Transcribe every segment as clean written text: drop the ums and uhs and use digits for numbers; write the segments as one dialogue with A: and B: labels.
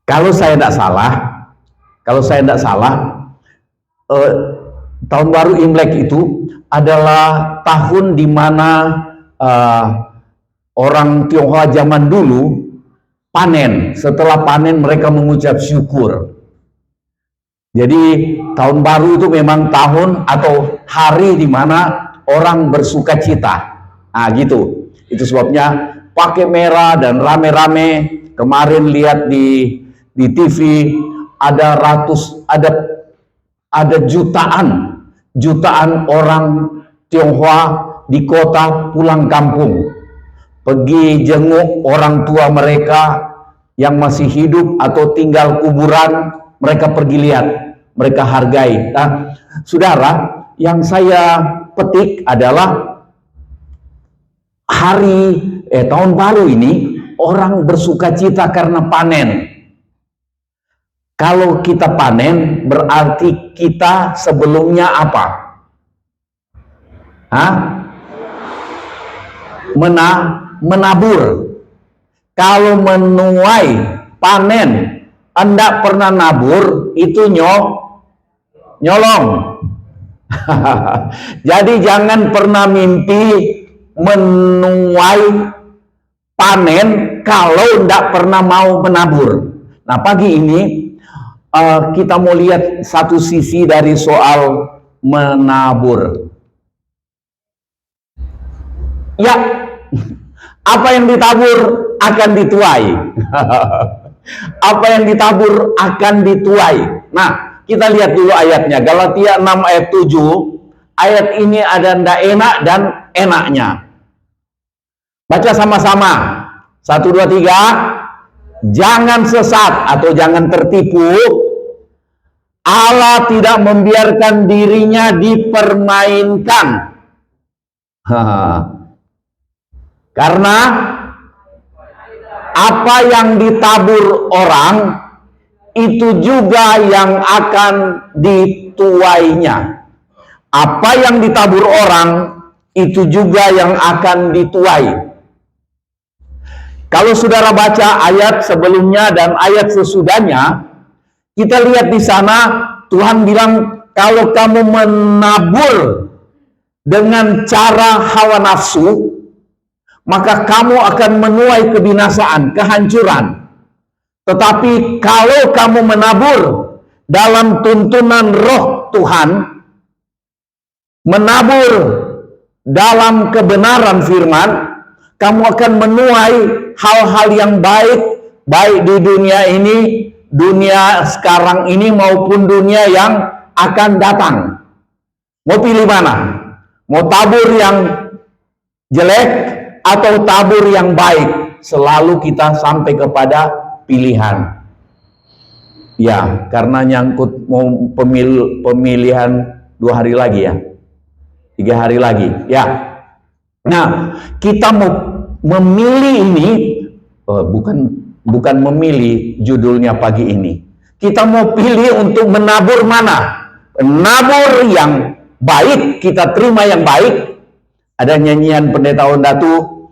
A: Kalau saya tidak salah, tahun baru Imlek itu adalah tahun di mana orang Tionghoa zaman dulu panen. Setelah panen mereka mengucap syukur. Jadi tahun baru itu memang tahun atau hari di mana orang bersuka cita. Nah gitu. Itu sebabnya pakai merah dan rame-rame. Kemarin lihat di TV ada jutaan orang Tionghoa di kota pulang kampung, pergi jenguk orang tua mereka yang masih hidup atau tinggal kuburan. Mereka pergi lihat, mereka hargai. Nah, saudara, yang saya petik adalah tahun baru ini orang bersuka cita karena panen. Kalau kita panen, berarti kita sebelumnya apa? Menabur. Kalau menuai, panen, Anda pernah nabur, itu nyolong. Jadi jangan pernah mimpi menuai panen kalau tidak pernah mau menabur. Nah, pagi ini kita mau lihat satu sisi dari soal menabur. Ya, apa yang ditabur akan dituai. Apa yang ditabur akan dituai. Nah, kita lihat dulu ayatnya. Galatia 6 ayat 7. Ayat ini ada ndak enak dan enaknya. Baca sama-sama. 1, 2, 3. Jangan sesat atau jangan tertipu. Allah tidak membiarkan dirinya dipermainkan. Karena apa yang ditabur orang itu juga yang akan dituainya. Apa yang ditabur orang itu juga yang akan dituai. Kalau saudara baca ayat sebelumnya dan ayat sesudahnya, kita lihat di sana Tuhan bilang, kalau kamu menabur dengan cara hawa nafsu, maka kamu akan menuai kebinasaan, kehancuran. Tetapi kalau kamu menabur dalam tuntunan Roh Tuhan, menabur dalam kebenaran firman, kamu akan menuai hal-hal yang baik di dunia ini, dunia sekarang ini maupun dunia yang akan datang. Mau pilih mana? Mau tabur yang jelek atau tabur yang baik? Selalu kita sampai kepada pilihan. Ya, karena nyangkut mau pemilihan 2 hari lagi ya, 3 hari lagi ya. Nah, kita mau memilih ini, bukan memilih judulnya pagi ini. Kita mau pilih untuk menabur mana? Menabur yang baik, kita terima yang baik. Ada nyanyian Pendeta Ondatu,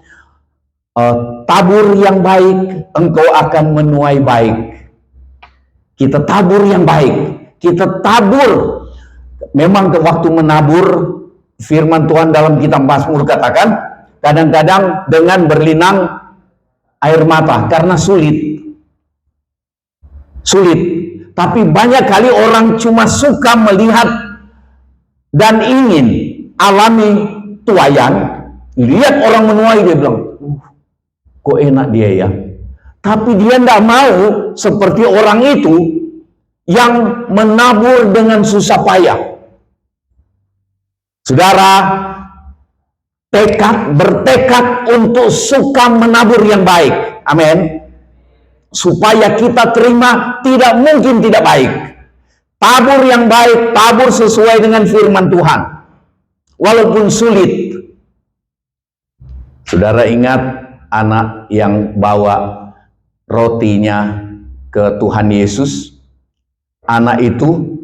A: tabur yang baik, engkau akan menuai baik. Kita tabur yang baik, kita tabur. Memang ke waktu menabur, firman Tuhan dalam kitab Mazmur katakan, kadang-kadang dengan berlinang air mata, karena sulit. Tapi banyak kali orang cuma suka melihat dan ingin alami tuayan. Lihat orang menuai, dia bilang, kok enak dia ya. Tapi dia tidak mau seperti orang itu yang menabur dengan susah payah. Saudara, bertekad untuk suka menabur yang baik. Amin. Supaya kita terima tidak mungkin tidak baik. Tabur yang baik, tabur sesuai dengan firman Tuhan. Walaupun sulit. Saudara ingat anak yang bawa rotinya ke Tuhan Yesus? Anak itu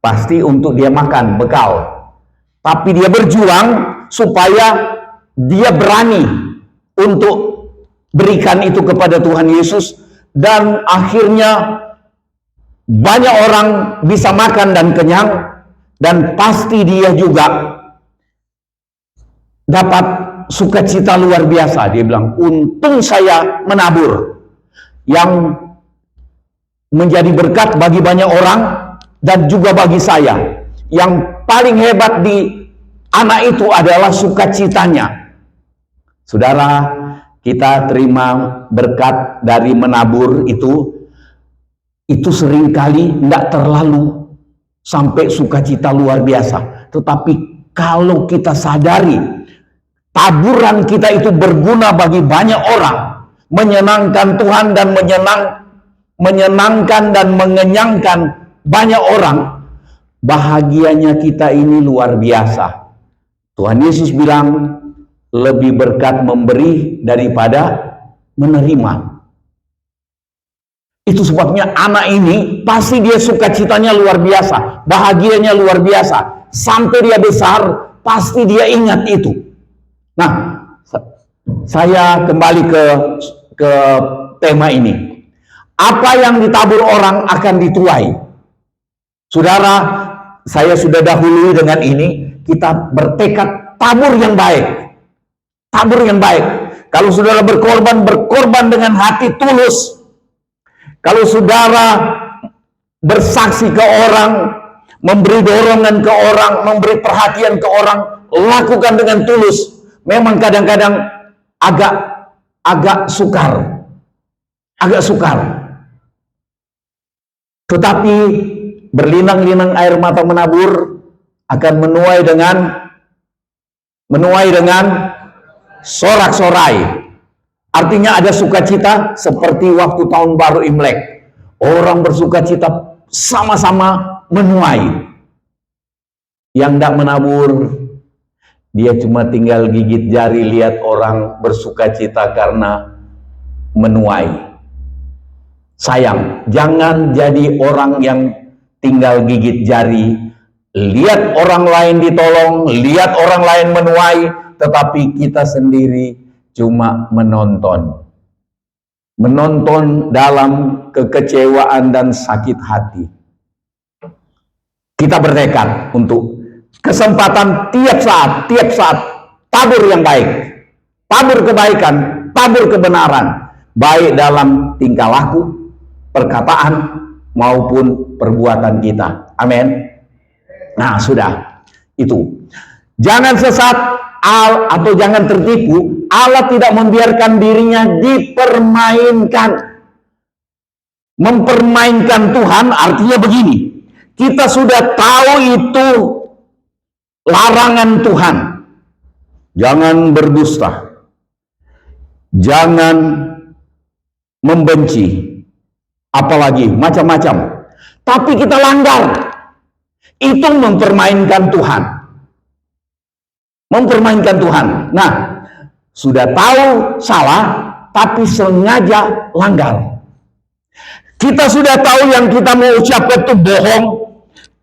A: pasti untuk dia makan, bekal. Tapi dia berjuang supaya dia berani untuk berikan itu kepada Tuhan Yesus. dan akhirnya banyak orang bisa makan dan kenyang, dan pasti dia juga dapat sukacita luar biasa. Dia bilang, untung saya menabur yang menjadi berkat bagi banyak orang dan juga bagi saya. Yang paling hebat di anak itu adalah sukacitanya. Saudara, kita terima berkat dari menabur itu seringkali tidak terlalu sampai sukacita luar biasa. Tetapi kalau kita sadari taburan kita itu berguna bagi banyak orang, menyenangkan Tuhan dan menyenangkan dan mengenyangkan banyak orang, bahagianya kita ini luar biasa. Tuhan Yesus bilang, lebih berkat memberi daripada menerima. Itu sebabnya anak ini pasti dia sukacitanya luar biasa, bahagianya luar biasa. Sampai dia besar, pasti dia ingat itu. Nah, saya kembali ke tema ini. Apa yang ditabur orang akan dituai. Saudara, saya sudah dahului dengan ini. Kita bertekad tabur yang baik. Tabur yang baik. Kalau saudara berkorban dengan hati tulus. Kalau saudara bersaksi ke orang, memberi dorongan ke orang, memberi perhatian ke orang, lakukan dengan tulus. Memang kadang-kadang agak sukar. Tetapi berlinang-linang air mata menabur akan menuai dengan sorak-sorai. Artinya ada sukacita seperti waktu tahun baru Imlek. Orang bersukacita sama-sama menuai. Yang tidak menabur, dia cuma tinggal gigit jari lihat orang bersukacita karena menuai. Sayang, jangan jadi orang yang tinggal gigit jari, lihat orang lain ditolong, lihat orang lain menuai, tetapi kita sendiri cuma menonton. Menonton dalam kekecewaan dan sakit hati. Kita bertekad untuk kesempatan tiap saat tabur yang baik, tabur kebaikan, tabur kebenaran, baik dalam tingkah laku, perkataan maupun perbuatan kita. Amin. Nah, sudah itu. Jangan sesat atau jangan tertipu. Allah tidak membiarkan dirinya dipermainkan. Mempermainkan Tuhan artinya begini. Kita sudah tahu itu larangan Tuhan. Jangan berdusta. Jangan membenci. Apalagi macam-macam. Tapi kita langgar. Itu mempermainkan Tuhan. Mempermainkan Tuhan. Nah, sudah tahu salah, tapi sengaja langgar. Kita sudah tahu yang kita mau ucapkan itu bohong,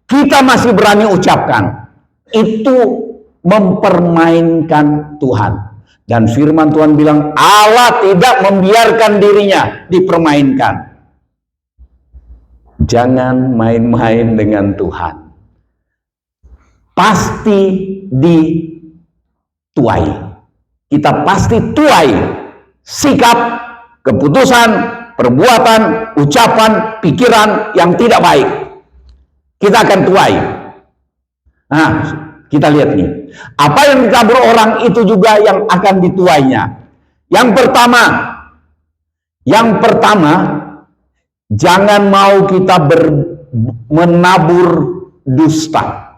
A: kita masih berani ucapkan. Itu mempermainkan Tuhan. Dan firman Tuhan bilang, Allah tidak membiarkan dirinya dipermainkan. Jangan main-main dengan Tuhan. Pasti dituai. Kita pasti tuai sikap, keputusan, perbuatan, ucapan, pikiran yang tidak baik. Kita akan tuai. Nah, kita lihat nih. Apa yang ditabur orang itu juga yang akan dituainya. Yang pertama, jangan mau kita menabur dusta.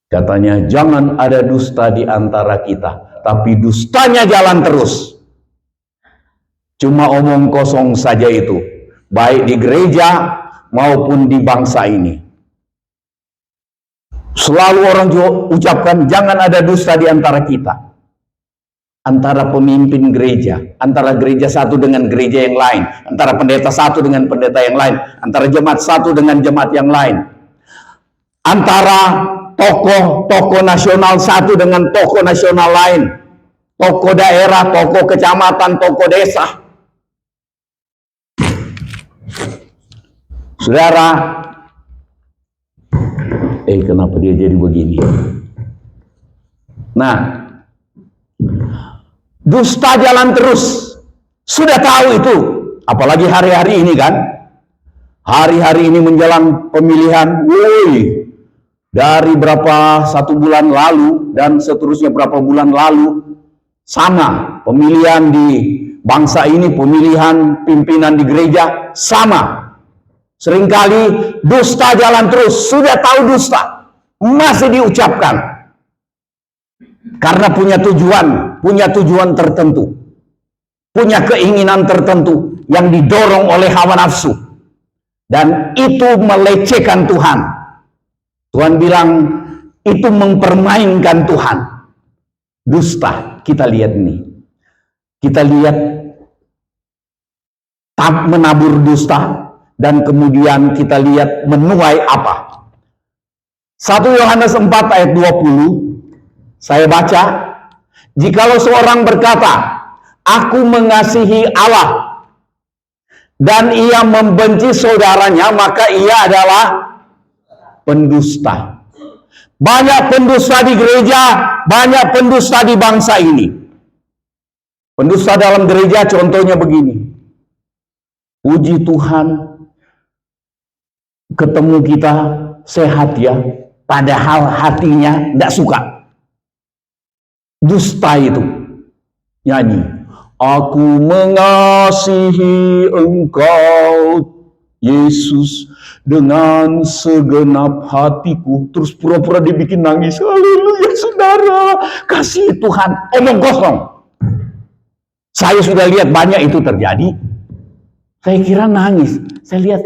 A: Katanya, jangan ada dusta di antara kita. Tapi dustanya jalan terus. Cuma omong kosong saja itu. Baik di gereja maupun di bangsa ini. Selalu orang ucapkan, jangan ada dusta di antara kita. Antara pemimpin gereja. Antara gereja satu dengan gereja yang lain. Antara pendeta satu dengan pendeta yang lain. Antara jemaat satu dengan jemaat yang lain. Antara tokoh nasional satu dengan tokoh nasional lain, tokoh daerah, tokoh kecamatan, tokoh desa. Saudara, kenapa dia jadi begini? Nah, dusta jalan terus. Sudah tahu itu. Apalagi hari-hari ini kan. Hari-hari ini menjelang pemilihan. Dari berapa 1 bulan lalu dan seterusnya berapa bulan lalu. Sama. Pemilihan di bangsa ini, pemilihan pimpinan di gereja. Sama. Seringkali dusta jalan terus. Sudah tahu dusta. Masih diucapkan. Karena punya tujuan tertentu, punya keinginan tertentu yang didorong oleh hawa nafsu, dan itu melecehkan Tuhan. Tuhan bilang itu mempermainkan Tuhan. Dusta. Kita lihat ini, kita lihat menabur dusta, dan kemudian kita lihat menuai apa. 1 Yohanes 4 ayat 20. Saya baca, jikalau seorang berkata, aku mengasihi Allah, dan ia membenci saudaranya, maka ia adalah pendusta. Banyak pendusta di gereja, banyak pendusta di bangsa ini. Pendusta dalam gereja contohnya begini. Puji Tuhan, ketemu kita sehat ya, padahal hatinya tidak suka. Dusta itu nyanyi, aku mengasihi engkau Yesus dengan segenap hatiku. Terus pura-pura dibikin nangis. Haleluya saudara, kasih Tuhan. Omong kosong. Saya sudah lihat banyak itu terjadi. Saya kira nangis. Saya lihat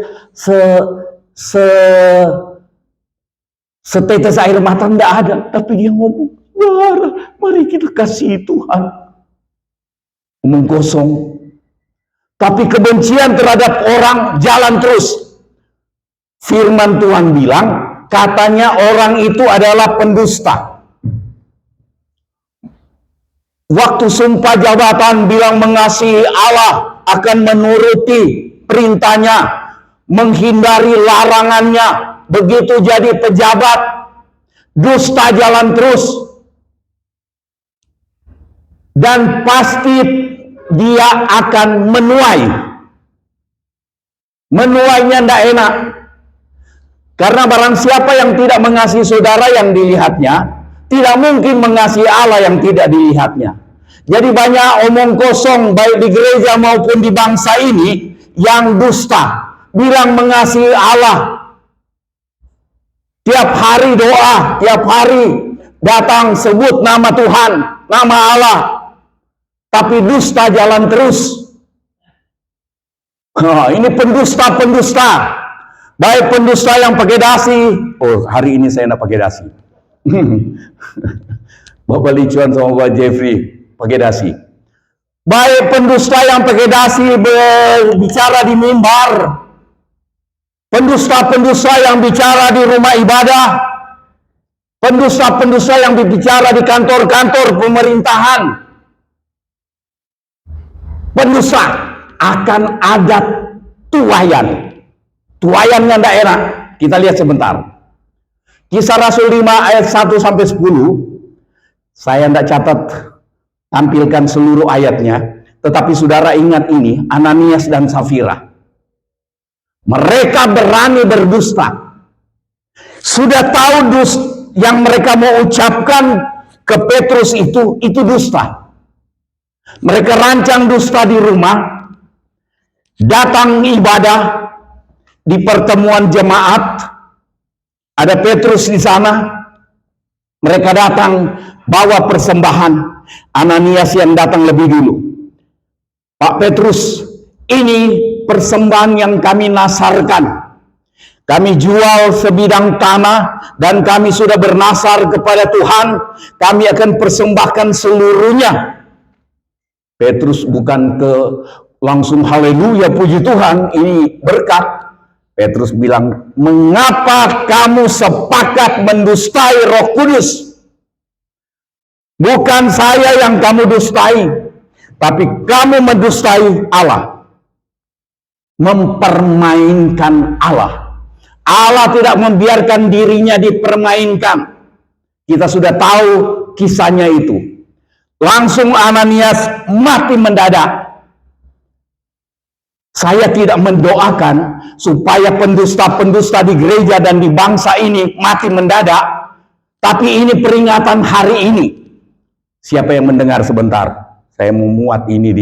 A: setetes air mata tidak ada, tapi dia ngomong, saudara, mari kita kasih Tuhan. Omong kosong. Tapi kebencian terhadap orang jalan terus. Firman Tuhan bilang, katanya orang itu adalah pendusta. Waktu sumpah jabatan bilang mengasihi Allah, akan menuruti perintahnya, menghindari larangannya. Begitu jadi pejabat, dusta jalan terus. Dan pasti dia akan menuai. Menuainya tidak enak. Karena barang siapa yang tidak mengasihi saudara yang dilihatnya, tidak mungkin mengasihi Allah yang tidak dilihatnya. Jadi banyak omong kosong baik di gereja maupun di bangsa ini yang dusta. Bilang mengasihi Allah. Tiap hari doa, tiap hari datang sebut nama Tuhan, nama Allah. Tapi dusta jalan terus. Ini pendusta-pendusta. Baik pendusta yang pakai dasi. Oh, hari ini saya tidak pakai dasi. Bapak Licuan sama Bapak Jeffrey pakai dasi. Baik pendusta yang pakai dasi berbicara di mimbar. Pendusta-pendusta yang bicara di rumah ibadah. Pendusta-pendusta yang berbicara di kantor-kantor pemerintahan. Pendusta akan ada tuayan. Tuayannya tidak enak. Kita lihat sebentar. Kisah Rasul 5 ayat 1-10. Saya tidak catat tampilkan seluruh ayatnya. Tetapi saudara ingat ini, Ananias dan Safira. Mereka berani berdusta. Sudah tahu yang mereka mau ucapkan ke Petrus itu dusta. Mereka rancang dusta di rumah, datang ibadah di pertemuan jemaat, ada Petrus di sana. Mereka datang bawa persembahan. Ananias yang datang lebih dulu. Pak Petrus, ini persembahan yang kami nasarkan. Kami jual sebidang tanah dan kami sudah bernasar kepada Tuhan. Kami akan persembahkan seluruhnya. Petrus bukan langsung haleluya puji Tuhan ini berkat. Petrus bilang, mengapa kamu sepakat mendustai Roh Kudus? Bukan saya yang kamu dustai, tapi kamu mendustai Allah. mempermainkan Allah. Allah tidak membiarkan dirinya dipermainkan. Kita sudah tahu kisahnya itu. Langsung Ananias mati mendadak. Saya tidak mendoakan supaya pendusta-pendusta di gereja dan di bangsa ini mati mendadak. Tapi ini peringatan hari ini. Siapa yang mendengar sebentar? Saya mau muat ini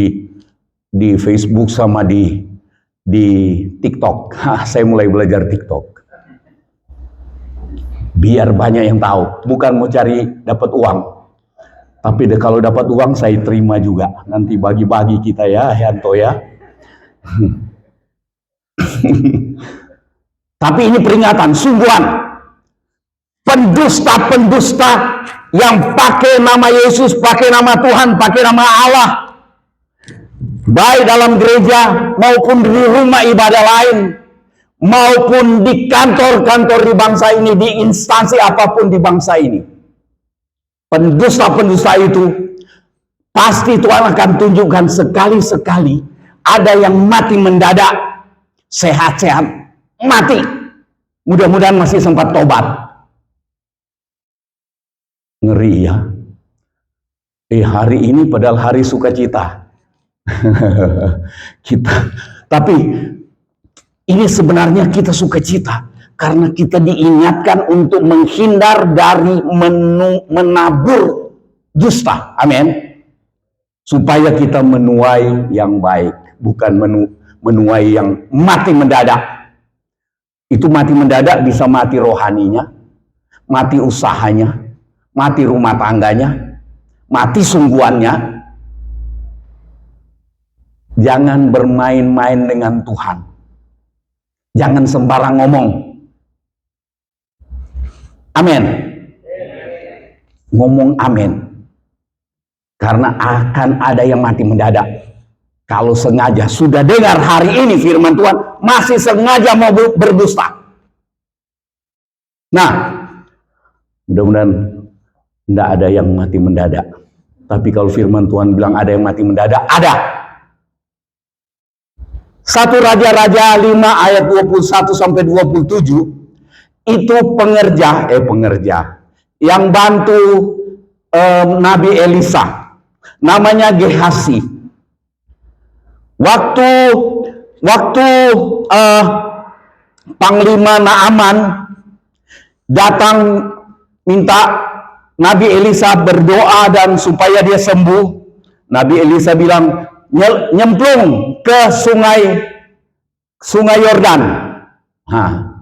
A: di Facebook sama di TikTok. Saya mulai belajar TikTok. Biar banyak yang tahu. Bukan mau cari dapat uang. Tapi kalau dapat uang saya terima juga. Nanti bagi-bagi kita ya, Yanto ya. Tapi ini peringatan, sungguhan. Pendusta-pendusta yang pakai nama Yesus, pakai nama Tuhan, pakai nama Allah, baik dalam gereja maupun di rumah ibadah lain, maupun di kantor-kantor di bangsa ini, di instansi apapun di bangsa ini. Pendusta-pendusta itu pasti Tuhan akan tunjukkan sekali-sekali ada yang mati mendadak, sehat-sehat, mati. Mudah-mudahan masih sempat tobat. Ngeri ya. Hari ini padahal hari sukacita. Tapi ini sebenarnya kita sukacita karena kita diingatkan untuk menghindar dari menabur dusta. Amin. Supaya kita menuai yang baik, bukan menuai yang mati mendadak. Itu mati mendadak bisa mati rohaninya, mati usahanya, mati rumah tangganya, mati sungguhannya. Jangan bermain-main dengan Tuhan. Jangan sembarang ngomong. Amin. Ngomong amin. Karena akan ada yang mati mendadak. Kalau sengaja sudah dengar hari ini firman Tuhan, masih sengaja mau berdusta. Nah, mudah-mudahan tidak ada yang mati mendadak. Tapi kalau firman Tuhan bilang ada yang mati mendadak, ada. 1 Raja-Raja 5 ayat 21 sampai 27 itu pengerja yang bantu Nabi Elisa, namanya Gehasi. Waktu Panglima Naaman datang minta Nabi Elisa berdoa dan supaya dia sembuh, Nabi Elisa bilang nyemplung ke sungai Yordan.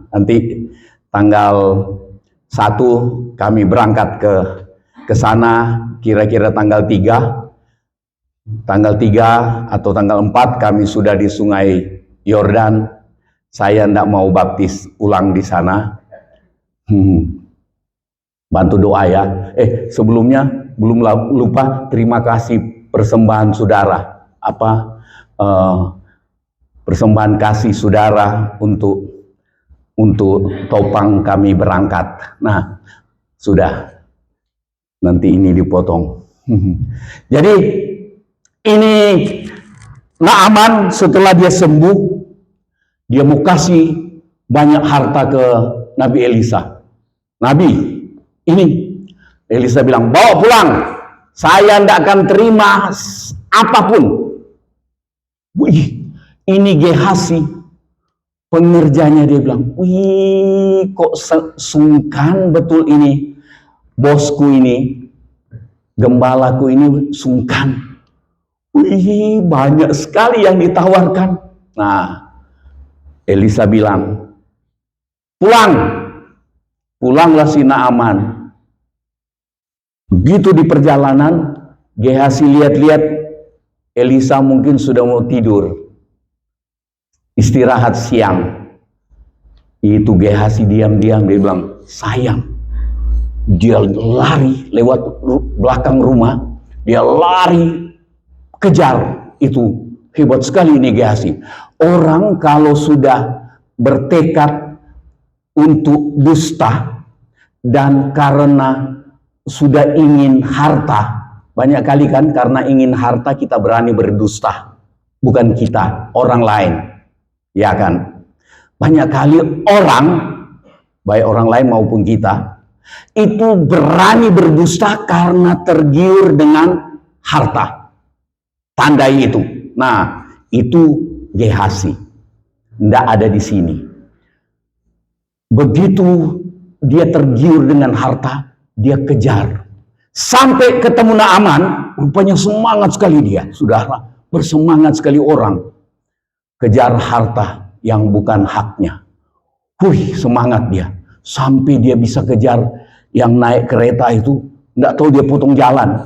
A: Nanti tanggal 1 kami berangkat ke sana, kira-kira tanggal 3 atau tanggal 4 kami sudah di sungai Yordan. Saya tidak mau baptis ulang di sana. Bantu doa ya. Sebelumnya belum lupa terima kasih persembahan saudara. Persembahan kasih saudara untuk topang kami berangkat. Nah, sudah. Nanti ini dipotong. Jadi ini Naaman setelah dia sembuh, dia mau kasih banyak harta ke Nabi Elisa. Nabi, ini Elisa bilang, bawa pulang. Saya tidak akan terima apapun. Wih, ini Gehasi, pengerjanya, dia bilang, wih, kok sungkan betul ini. Bosku ini, gembalaku ini sungkan. Wih, banyak sekali yang ditawarkan. Nah, Elisa bilang, pulanglah si Naaman. Begitu di perjalanan, Gehasi lihat-lihat, Elisa mungkin sudah mau tidur, istirahat siang. Itu Gehasi diam-diam, dia bilang, sayang. Dia lari lewat belakang rumah, dia lari kejar. Itu hebat sekali ini Gehasi. Orang kalau sudah bertekad untuk dusta dan karena sudah ingin harta, banyak kali kan karena ingin harta kita berani berdusta. Bukan kita, orang lain. Ya kan? Banyak kali orang, baik orang lain maupun kita, itu berani berdusta karena tergiur dengan harta. Tandai itu. Nah, itu Gehazi. Tidak ada di sini. Begitu dia tergiur dengan harta, dia kejar. Sampai ketemu Naaman, rupanya semangat sekali dia. Saudara, bersemangat sekali orang. Kejar harta yang bukan haknya. Semangat dia. Sampai dia bisa kejar yang naik kereta itu. Tidak tahu dia potong jalan.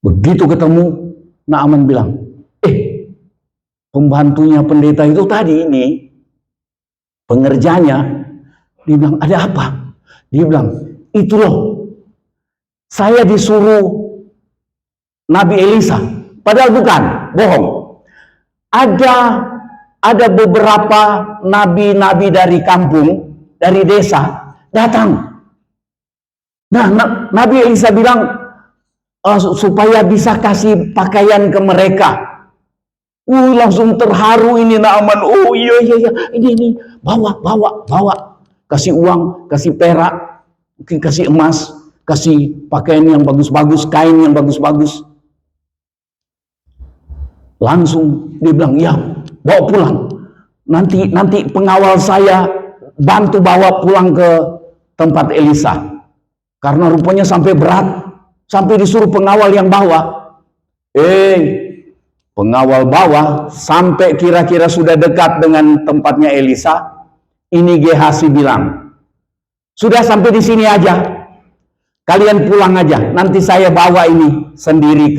A: Begitu ketemu, Naaman bilang, pembantunya pendeta itu tadi ini, pengerjanya, dia bilang, ada apa? Dia bilang, itu loh, saya disuruh Nabi Elisa. Padahal bukan, bohong. Ada beberapa nabi-nabi dari kampung, dari desa, datang. Nah, Nabi Elisa bilang, supaya bisa kasih pakaian ke mereka. Langsung terharu ini Naaman. Iya, ini, bawa. Kasih uang, kasih perak, mungkin kasih emas, kasih pakaian yang bagus-bagus, kain yang bagus-bagus. Langsung dia bilang, ya, bawa pulang. Nanti pengawal saya bantu bawa pulang ke tempat Elisa. Karena rupanya sampai berat, sampai disuruh pengawal yang bawa. Pengawal bawa sampai kira-kira sudah dekat dengan tempatnya Elisa. Ini Gehazi bilang, sudah sampai di sini aja. Kalian pulang aja. Nanti saya bawa ini sendiri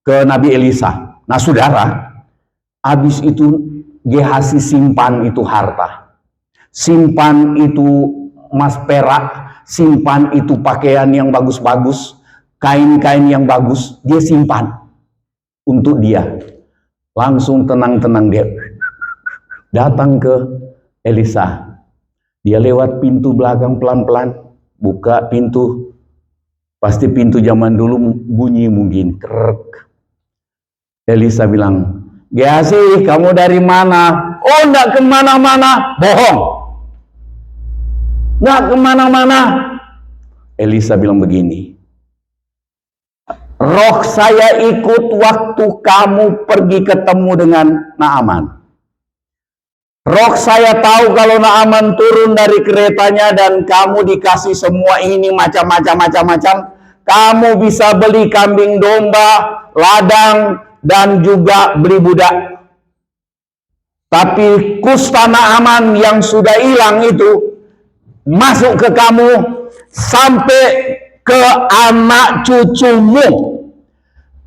A: ke Nabi Elisa. Nah, saudara, habis itu Gehazi simpan itu harta. Simpan itu emas perak, simpan itu pakaian yang bagus-bagus, kain-kain yang bagus, dia simpan untuk dia. Langsung tenang-tenang dia datang ke Elisa. Dia lewat pintu belakang pelan-pelan, buka pintu. Pasti pintu zaman dulu bunyi mungkin, krek. Elisa bilang, Gehazi, kamu dari mana? Oh, enggak kemana-mana. Bohong. Enggak kemana-mana. Elisa bilang begini, roh saya ikut waktu kamu pergi ketemu dengan Naaman. Roh saya tahu kalau Naaman turun dari keretanya dan kamu dikasih semua ini macam-macam. Kamu bisa beli kambing domba, ladang, dan juga beli budak. Tapi kusta Naaman yang sudah hilang itu masuk ke kamu sampai ke anak cucumu.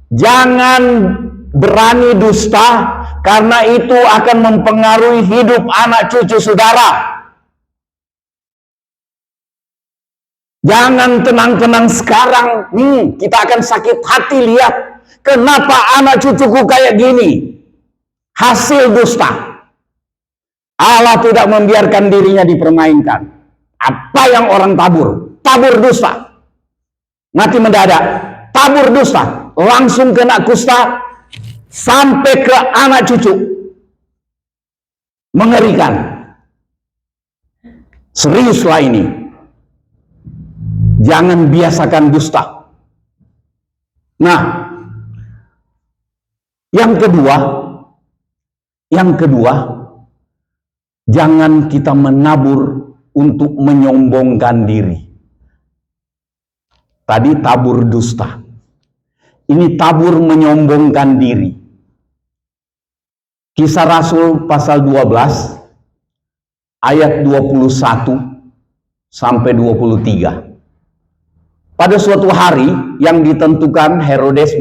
A: Jangan berani dusta, karena itu akan mempengaruhi hidup anak cucu saudara. Jangan tenang-tenang sekarang. Kita akan sakit hati lihat kenapa anak cucuku kayak gini. Hasil dusta. Allah tidak membiarkan dirinya dipermainkan. Apa yang orang tabur? Tabur dusta. Mati mendadak. Tabur dusta. Langsung kena kusta. Sampai ke anak cucu. Mengerikan. Seriuslah ini. Jangan biasakan dusta. Nah, yang kedua, jangan kita menabur untuk menyombongkan diri. Tadi tabur dusta. Ini tabur menyombongkan diri. Kisah Rasul pasal 12 ayat 21 sampai 23. Pada suatu hari yang ditentukan, Herodes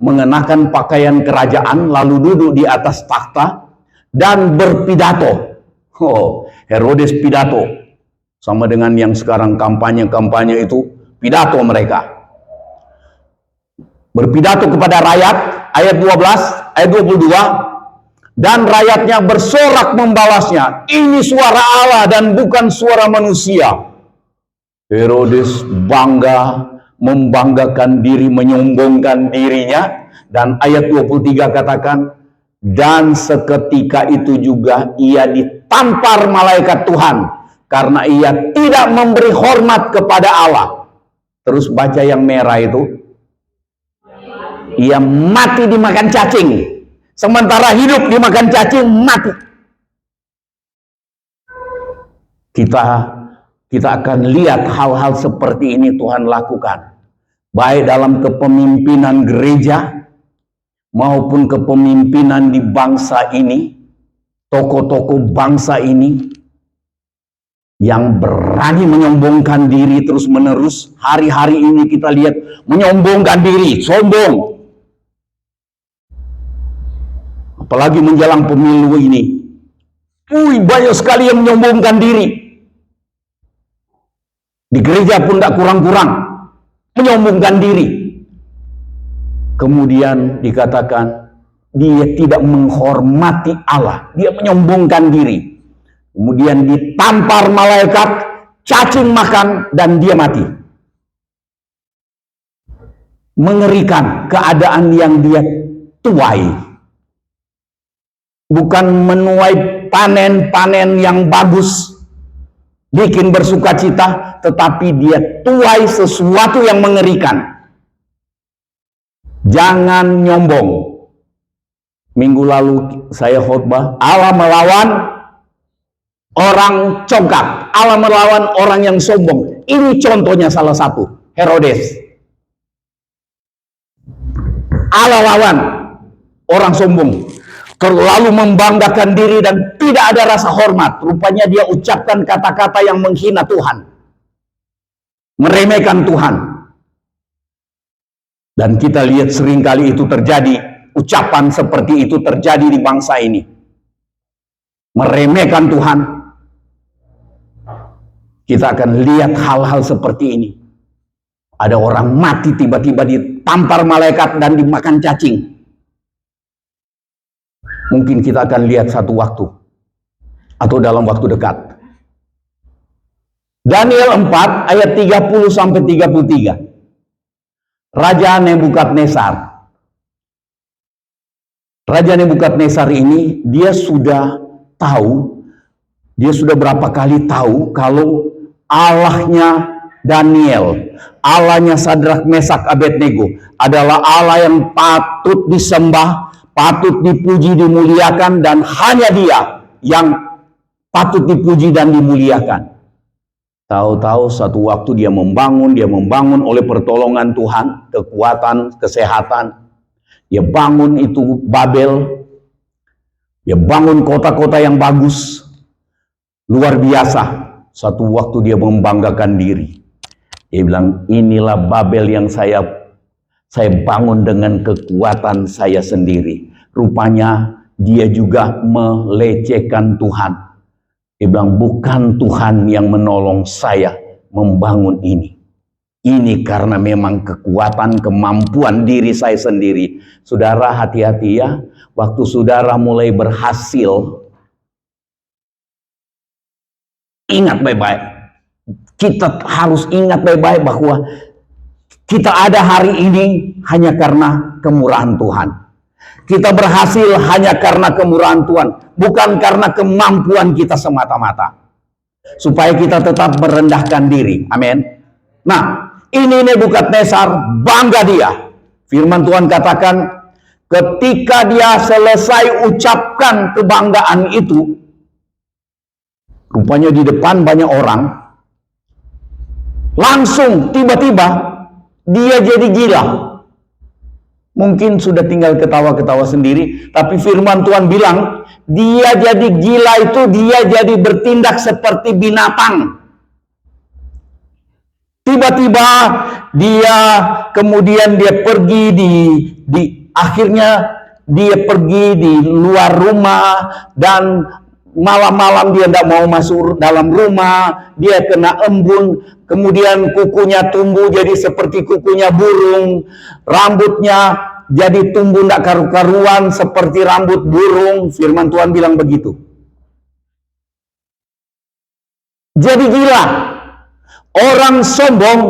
A: mengenakan pakaian kerajaan lalu duduk di atas takhta dan berpidato. Herodes pidato. Sama dengan yang sekarang kampanye-kampanye itu, pidato mereka. Berpidato kepada rakyat, ayat 12, ayat 22, dan rakyatnya bersorak membalasnya, ini suara Allah dan bukan suara manusia. Herodes bangga, membanggakan diri, menyombongkan dirinya, dan ayat 23 katakan, Dan seketika itu juga ia ditampar malaikat Tuhan karena ia tidak memberi hormat kepada Allah. Terus baca yang merah itu. Ia mati dimakan cacing. Sementara hidup dimakan cacing, mati. Kita akan lihat hal-hal seperti ini Tuhan lakukan. Baik dalam kepemimpinan gereja maupun kepemimpinan di bangsa ini, tokoh-tokoh bangsa ini yang berani menyombongkan diri terus-menerus. Hari-hari ini kita lihat menyombongkan diri, sombong. Apalagi menjelang pemilu ini. Banyak sekali yang menyombongkan diri. Di gereja pun tidak kurang-kurang menyombongkan diri. Kemudian dikatakan dia tidak menghormati Allah, dia menyombongkan diri. Kemudian ditampar malaikat, cacing makan, dan dia mati. Mengerikan keadaan yang dia tuai. Bukan menuai panen-panen yang bagus, bikin bersuka cita, tetapi dia tuai sesuatu yang mengerikan. Jangan nyombong. Minggu lalu saya khotbah, Allah melawan orang congkak, Allah melawan orang yang sombong. Ini contohnya salah satu, Herodes. Allah lawan orang sombong, terlalu membanggakan diri dan tidak ada rasa hormat. Rupanya dia ucapkan kata-kata yang menghina Tuhan, meremehkan Tuhan. Dan kita lihat seringkali itu terjadi, ucapan seperti itu terjadi di bangsa ini. Meremehkan Tuhan. Kita akan lihat hal-hal seperti ini. Ada orang mati tiba-tiba ditampar malaikat dan dimakan cacing. Mungkin kita akan lihat satu waktu atau dalam waktu dekat. Daniel 4 ayat 30 sampai 33. Raja Nebukadnezar. Raja Nebukadnezar ini dia sudah tahu, dia sudah berapa kali tahu kalau Allahnya Daniel, Allahnya Sadrak, Mesak, Abednego adalah Allah yang patut disembah, patut dipuji, dimuliakan, dan hanya Dia yang patut dipuji dan dimuliakan. Tahu-tahu satu waktu dia membangun oleh pertolongan Tuhan, kekuatan, kesehatan. Dia bangun itu Babel. Dia bangun kota-kota yang bagus. Luar biasa. Satu waktu dia membanggakan diri. Dia bilang, inilah Babel yang saya bangun dengan kekuatan saya sendiri. Rupanya dia juga melecehkan Tuhan. Dia bilang, bukan Tuhan yang menolong saya membangun ini. Ini karena memang kekuatan, kemampuan diri saya sendiri. Saudara, hati-hati ya. Waktu saudara mulai berhasil, ingat baik-baik. Kita harus ingat baik-baik bahwa kita ada hari ini hanya karena kemurahan Tuhan. Kita berhasil hanya karena kemurahan Tuhan, bukan karena kemampuan kita semata-mata. Supaya kita tetap merendahkan diri. Amin. Nah, ini Nebukadnezar, bangga dia. Firman Tuhan katakan, ketika dia selesai ucapkan kebanggaan itu, rupanya di depan banyak orang, langsung tiba-tiba dia jadi gila. Mungkin sudah tinggal ketawa-ketawa sendiri, tapi firman Tuhan bilang, dia jadi gila itu, dia jadi bertindak seperti binatang. Tiba-tiba dia kemudian dia pergi akhirnya dia pergi di luar rumah, dan malam-malam dia tidak mau masuk dalam rumah, dia kena embun, kemudian kukunya tumbuh jadi seperti kukunya burung, rambutnya jadi tumbuh tidak karu-karuan seperti rambut burung. Firman Tuhan bilang begitu. Jadi gila. Orang sombong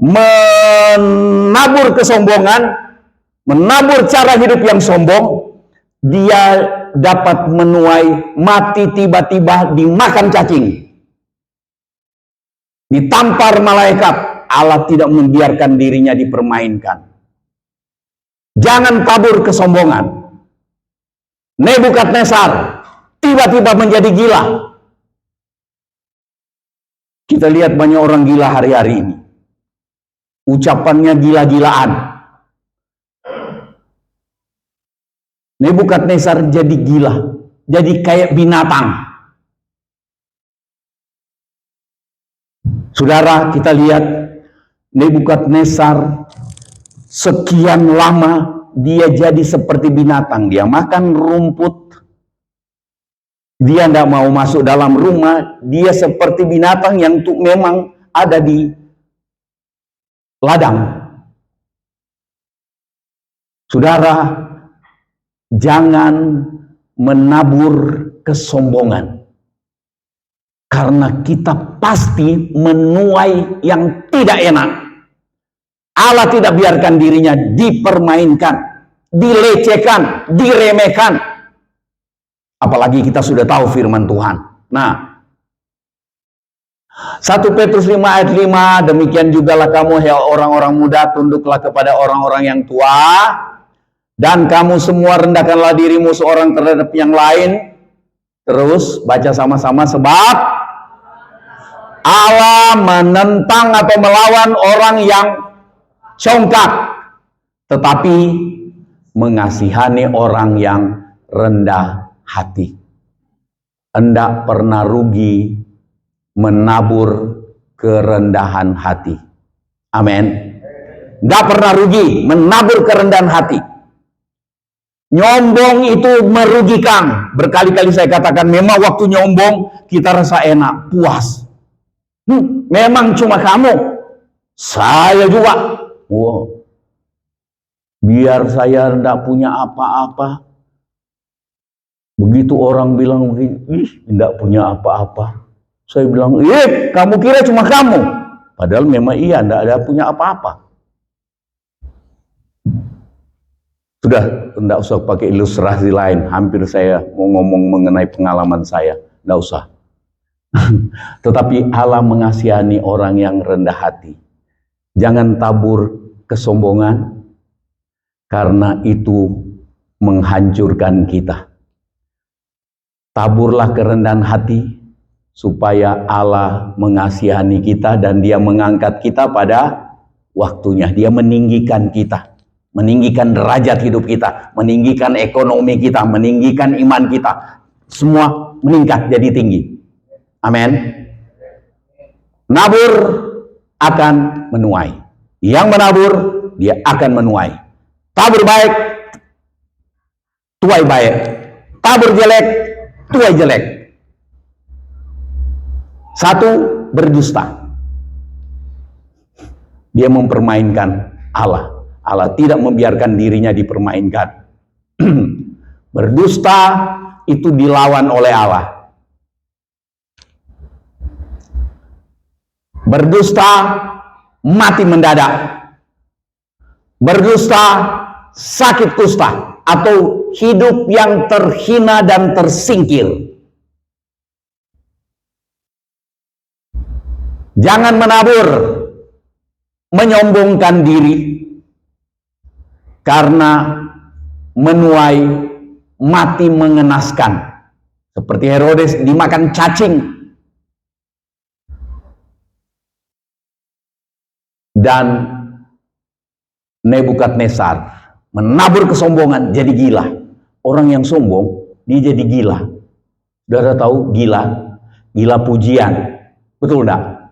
A: menabur kesombongan, menabur cara hidup yang sombong, dia dapat menuai mati tiba-tiba dimakan cacing, ditampar malaikat. Allah tidak membiarkan dirinya dipermainkan. Jangan tabur kesombongan. Nebukadnezar tiba-tiba menjadi gila. Kita lihat banyak orang gila hari-hari ini. Ucapannya gila-gilaan. Nebukadnezar jadi gila, jadi kayak binatang. Saudara, kita lihat Nebukadnezar sekian lama dia jadi seperti binatang. Dia makan rumput, dia tidak mau masuk dalam rumah. Dia seperti binatang yang memang ada di ladang. Saudara, jangan menabur kesombongan, karena kita pasti menuai yang tidak enak. Allah tidak biarkan dirinya dipermainkan, dilecehkan, diremehkan. Apalagi kita sudah tahu firman Tuhan. Nah, 1 Petrus 5 ayat 5, demikian jugalah kamu, hai orang-orang muda, tunduklah kepada orang-orang yang tua, dan kamu semua rendahkanlah dirimu seorang terhadap yang lain. Terus baca sama-sama, sebab Allah menentang atau melawan orang yang congkak, tetapi mengasihani orang yang rendah hati. Hendak pernah rugi menabur kerendahan hati. Amin. Tidak pernah rugi menabur kerendahan hati. Nyombong itu merugikan. Berkali-kali saya katakan, memang waktu nyombong kita rasa enak, puas. Memang cuma kamu, saya juga. Wow. Biar saya tidak punya apa-apa. Begitu orang bilang begini, ih, tidak punya apa-apa. Saya bilang, kamu kira cuma kamu. Padahal memang iya, tidak ada punya apa-apa. Sudah, tidak usah pakai ilustrasi lain. Hampir saya mau ngomong mengenai pengalaman saya. Tidak usah. Tetapi Allah mengasihani orang yang rendah hati. Jangan tabur kesombongan, karena itu menghancurkan kita. Taburlah kerendahan hati, supaya Allah mengasihani kita dan Dia mengangkat kita pada waktunya. Dia meninggikan kita, meninggikan derajat hidup kita, meninggikan ekonomi kita, meninggikan iman kita. Semua meningkat jadi tinggi. Amin. Nabur akan menuai. Yang menabur, dia akan menuai. Tabur baik, tuai baik. Tabur jelek, tuai jelek. Satu, berdusta. Dia mempermainkan Allah. Allah tidak membiarkan dirinya dipermainkan. Berdusta itu dilawan oleh Allah. Berdusta mati mendadak. Berdusta sakit kusta atau hidup yang terhina dan tersingkir. Jangan menabur menyombongkan diri, karena menuai mati mengenaskan. Seperti Herodes dimakan cacing. Dan Nebukadnezar menabur kesombongan, jadi gila. Orang yang sombong, dia jadi gila. Sudah tahu gila? Gila pujian. Betul enggak?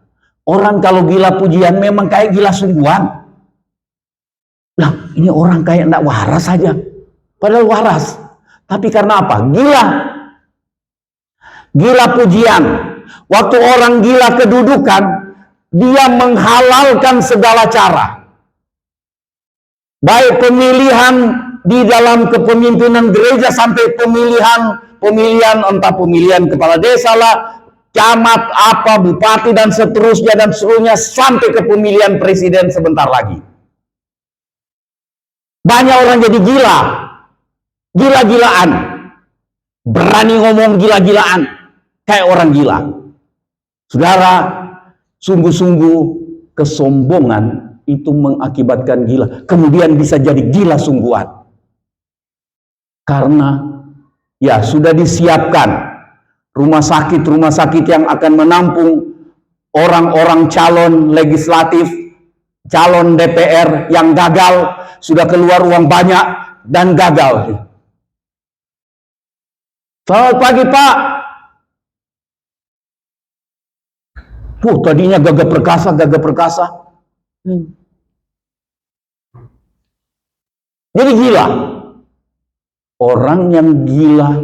A: Orang kalau gila pujian memang kayak gila sungguhan. Lah, ini orang kayak enggak waras saja. Padahal waras. Tapi karena apa? Gila. Gila pujian. Waktu orang gila kedudukan, dia menghalalkan segala cara. Baik pemilihan di dalam kepemimpinan gereja sampai pemilihan entah pemilihan kepala desa lah, camat apa, bupati dan seterusnya dan seluruhnya sampai ke pemilihan presiden sebentar lagi. Banyak orang jadi gila, gila-gilaan, berani ngomong gila-gilaan, kayak orang gila. Saudara, sungguh-sungguh kesombongan itu mengakibatkan gila. Kemudian bisa jadi gila sungguhan. Karena ya sudah disiapkan rumah sakit yang akan menampung orang-orang calon legislatif, calon DPR yang gagal, sudah keluar uang banyak dan gagal. Selamat pagi Pak. Tadinya gagah perkasa. Jadi gila. Orang yang gila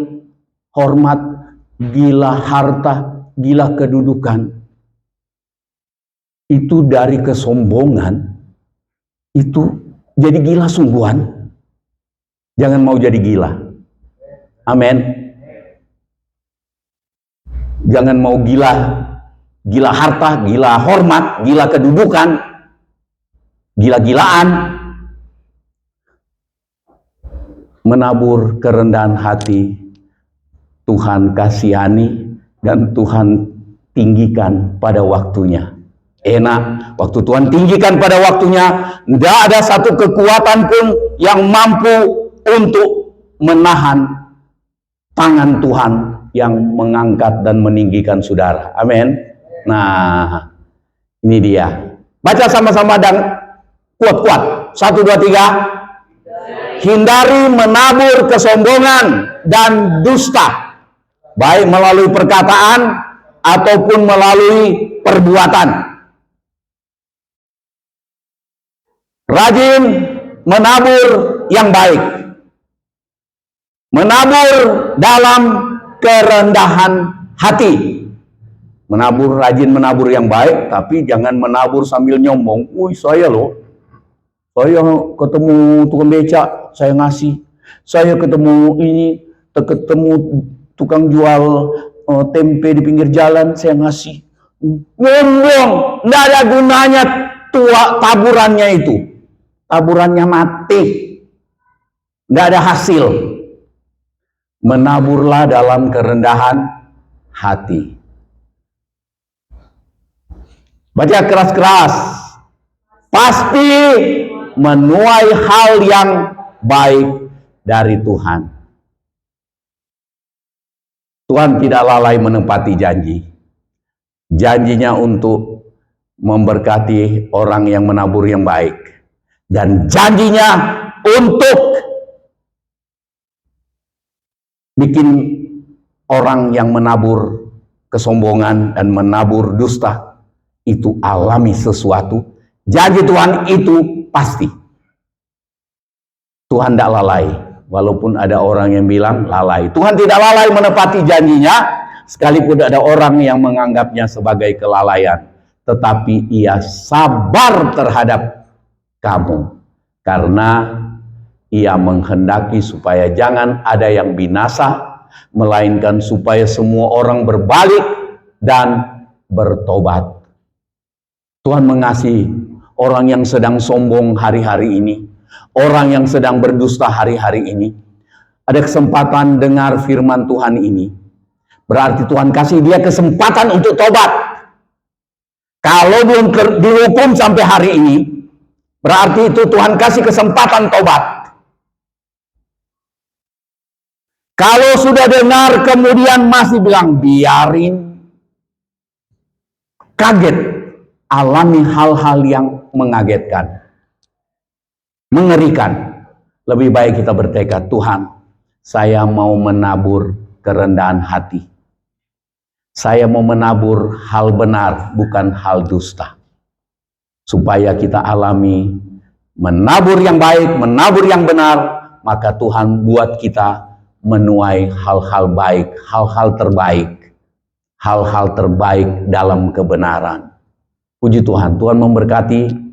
A: hormat, gila harta, gila kedudukan, itu dari kesombongan, itu jadi gila sungguhan. Jangan mau jadi gila. Amin. Jangan mau gila harta, gila hormat, gila kedudukan, gila-gilaan. Menabur kerendahan hati, Tuhan kasihani dan Tuhan tinggikan pada waktunya. Enak, waktu Tuhan tinggikan pada waktunya, tidak ada satu kekuatan pun yang mampu untuk menahan tangan Tuhan yang mengangkat dan meninggikan saudara. Amin. Nah, ini dia. Baca sama-sama dan kuat-kuat. 1, 2, 3. Hindari menabur kesombongan dan dusta, baik melalui perkataan ataupun melalui perbuatan. Rajin menabur yang baik, menabur dalam kerendahan hati. Rajin menabur yang baik, tapi jangan menabur sambil nyombong. Saya ketemu tukang becak, saya ngasih. Saya ketemu tukang jual tempe di pinggir jalan, saya ngasih. Ngomong, nggak ada gunanya taburannya itu. Taburannya mati, nggak ada hasil. Menaburlah dalam kerendahan hati. Baca keras-keras. Pasti menuai hal yang baik dari Tuhan. Tuhan tidak lalai menepati janji. Janjinya untuk memberkati orang yang menabur yang baik. Dan janjinya untuk bikin orang yang menabur kesombongan dan menabur dusta itu alami sesuatu. Janji Tuhan itu pasti. Tuhan tidak lalai. Walaupun ada orang yang bilang lalai. Tuhan tidak lalai menepati janjinya. Sekalipun ada orang yang menganggapnya sebagai kelalaian. Tetapi ia sabar terhadap kamu. Karena ia menghendaki supaya jangan ada yang binasa. Melainkan supaya semua orang berbalik dan bertobat. Tuhan mengasihi orang yang sedang sombong hari-hari ini, orang yang sedang berdusta hari-hari ini, ada kesempatan dengar firman Tuhan ini. Berarti Tuhan kasih dia kesempatan untuk tobat. Kalau belum dihukum sampai hari ini, berarti itu Tuhan kasih kesempatan tobat. Kalau sudah dengar kemudian masih bilang biarin, kaget. Alami hal-hal yang mengagetkan, mengerikan. Lebih baik kita bertekad, Tuhan, saya mau menabur kerendahan hati. Saya mau menabur hal benar, bukan hal dusta. Supaya kita alami menabur yang baik, menabur yang benar, maka Tuhan buat kita menuai hal-hal baik, hal-hal terbaik dalam kebenaran. Puji Tuhan, Tuhan memberkati